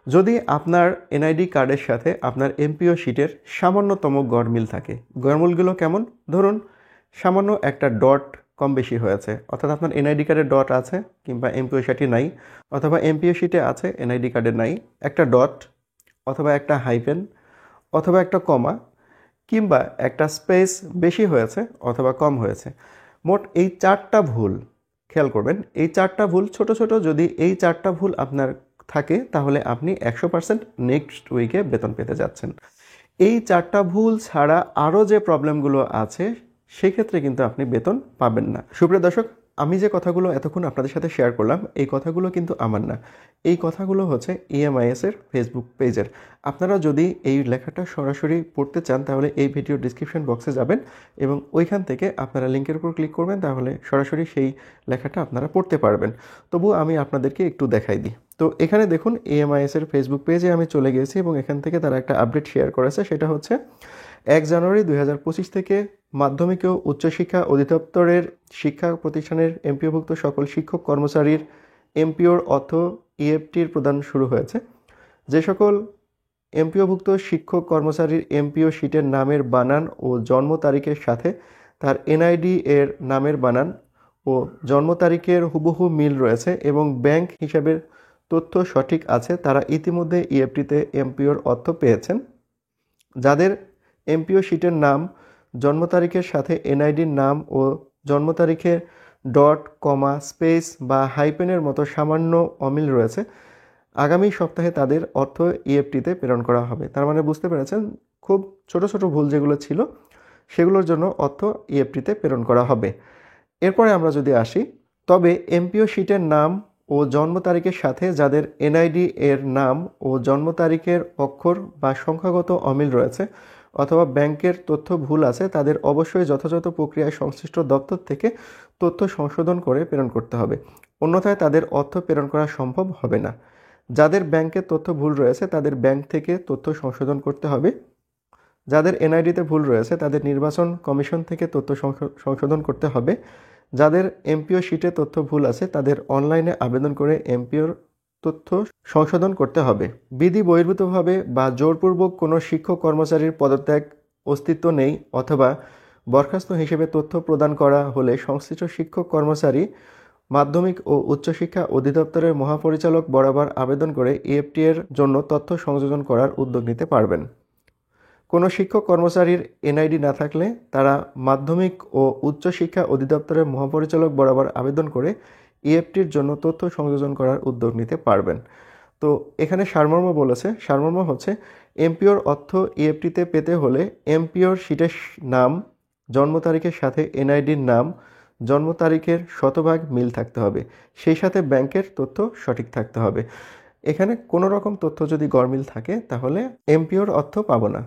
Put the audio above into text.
যদি আপনার এনআইডি কার্ডের সাথে আপনার এমপিও শিটের সামান্যতম গড়মিল থাকে, গড়মিলগুলো কেমন? ধরুন সামান্য একটা ডট কম বেশি হয়েছে, অর্থাৎ আপনার এনআইডি কার্ডে ডট আছে কিংবা এমপিও শিটে নাই, অথবা এমপিও শিটে আছে এনআইডি কার্ডে নাই, একটা ডট অথবা একটা হাইফেন অথবা একটা কমা কিংবা একটা স্পেস বেশি হয়েছে অথবা কম হয়েছে, মোট এই 4টা ভুল খেয়াল করবেন। এই 4টা ভুল ছোট ছোট, যদি এই 4টা ভুল আপনার থাকে তাহলে আপনি 100% নেক্সট উইকে বেতন পেতে যাচ্ছেন। এই 4টা ভুল ছাড়া আরও যে প্রবলেমগুলো আছে সেক্ষেত্রে কিন্তু আপনি বেতন পাবেন না। সুপ্রিয় দর্শক, আমি যে কথাগুলো এতক্ষণ আপনাদের সাথে শেয়ার করলাম এই কথাগুলো কিন্তু আমার না, এই কথাগুলো হচ্ছে EMIS-এর ফেসবুক পেজের। আপনারা যদি এই লেখাটা সরাসরি পড়তে চান তাহলে এই ভিডিও ডিসক্রিপশন বক্সে যাবেন এবং ওইখান থেকে আপনারা লিঙ্কের উপর ক্লিক করবেন, তাহলে সরাসরি সেই লেখাটা আপনারা পড়তে পারবেন। তবু আমি আপনাদেরকে একটু দেখাই দিই। তো এখানে দেখুন EMIS-এর ফেসবুক পেজে আমি চলে গেছি এবং এখান থেকে তারা একটা আপডেট শেয়ার করেছে, সেটা হচ্ছে 1 জানুয়ারি 2025 থেকে মাধ্যমিক ও উচ্চশিক্ষা অধিদপ্তরের শিক্ষা প্রতিষ্ঠানের এমপিওভুক্ত সকল শিক্ষক কর্মচারীর এমপিওর অর্থ ইএফটির প্রদান শুরু হয়েছে। যে সকল এমপিওভুক্ত শিক্ষক কর্মচারীর এমপিও শিটের নামের বানান ও জন্ম তারিখের সাথে তার এনআইডি এর নামের বানান ও জন্ম তারিখের হুবহু মিল রয়েছে এবং ব্যাংক হিসাবের তথ্য সঠিক আছে, তারা ইতিমধ্যে ইএফটিতে এমপিওর অর্থ পেয়েছেন। যাদের এমপিও শিটের নাম জন্ম তারিখের সাথে এনআইডির নাম ও জন্ম তারিখের ডট কমা স্পেস বা হাইপেনের মতো সামান্য অমিল রয়েছে, আগামী সপ্তাহে তাদের অর্থ ইএফটিতে প্রেরণ করা হবে। তার মানে বুঝতে পেরেছেন, খুব ছোট ছোট ভুল যেগুলো ছিল সেগুলোর জন্য অর্থ ইএফটিতে প্রেরণ করা হবে। এরপরে আমরা যদি আসি, তবে এমপিও শিটের নাম ও জন্ম তারিখের সাথে যাদের এনআইডি এর নাম ও জন্ম তারিখের অক্ষর বা সংখ্যাগত অমিল রয়েছে অথবা ব্যাংকের তথ্য ভুল আছে, তাদের অবশ্যই যথাযথ প্রক্রিয়ায় সংশ্লিষ্ট দপ্তর থেকে তথ্য সংশোধন করে প্রেরণ করতে হবে, অন্যথায় তাদের অর্থ প্রেরণ করা সম্ভব হবে না। যাদের ব্যাংকের তথ্য ভুল রয়েছে তাদের ব্যাংক থেকে তথ্য সংশোধন করতে হবে। যাদের এনআইডিতে ভুল রয়েছে তাদের নির্বাচন কমিশন থেকে তথ্য সংশোধন করতে হবে। যাদের এমপিও শিটে তথ্য ভুল আছে তাদের অনলাইনে আবেদন করে এমপিওর তথ্য সংশোধন করতে হবে। বিধি বহির্ভূতভাবে বা জোরপূর্বক কোনো শিক্ষক কর্মচারীর পদত্যাগ অস্তিত্ব নেই অথবা বরখাস্ত হিসেবে তথ্য প্রদান করা হলে সংশ্লিষ্ট শিক্ষক কর্মচারী মাধ্যমিক ও উচ্চশিক্ষা অধিদপ্তরের মহাপরিচালক বরাবর আবেদন করে ইএফটি এর জন্য তথ্য সংযোজন করার উদ্যোগ নিতে পারবেন। কোনো শিক্ষক কর্মচারীর এনআইডি না থাকলে তারা মাধ্যমিক ও উচ্চশিক্ষা অধিদপ্তরের মহাপরিচালক বরাবর আবেদন করে ইএফটির জন্য তথ্য সংযোজন করার উদ্যোগ নিতে পারবেন। তো এখানে সারমর্ম বলেছে, সারমর্ম হচ্ছে এমপিওর অর্থ ইএফটিতে পেতে হলে এমপিওর শিটের নাম জন্ম তারিখের সাথে এনআইডির নাম জন্ম তারিখের শতভাগ মিল থাকতে হবে, সেই সাথে ব্যাংকের তথ্য সঠিক থাকতে হবে। এখানে কোনো রকম তথ্য যদি গরমিল থাকে তাহলে এমপিওর অর্থ পাবো না।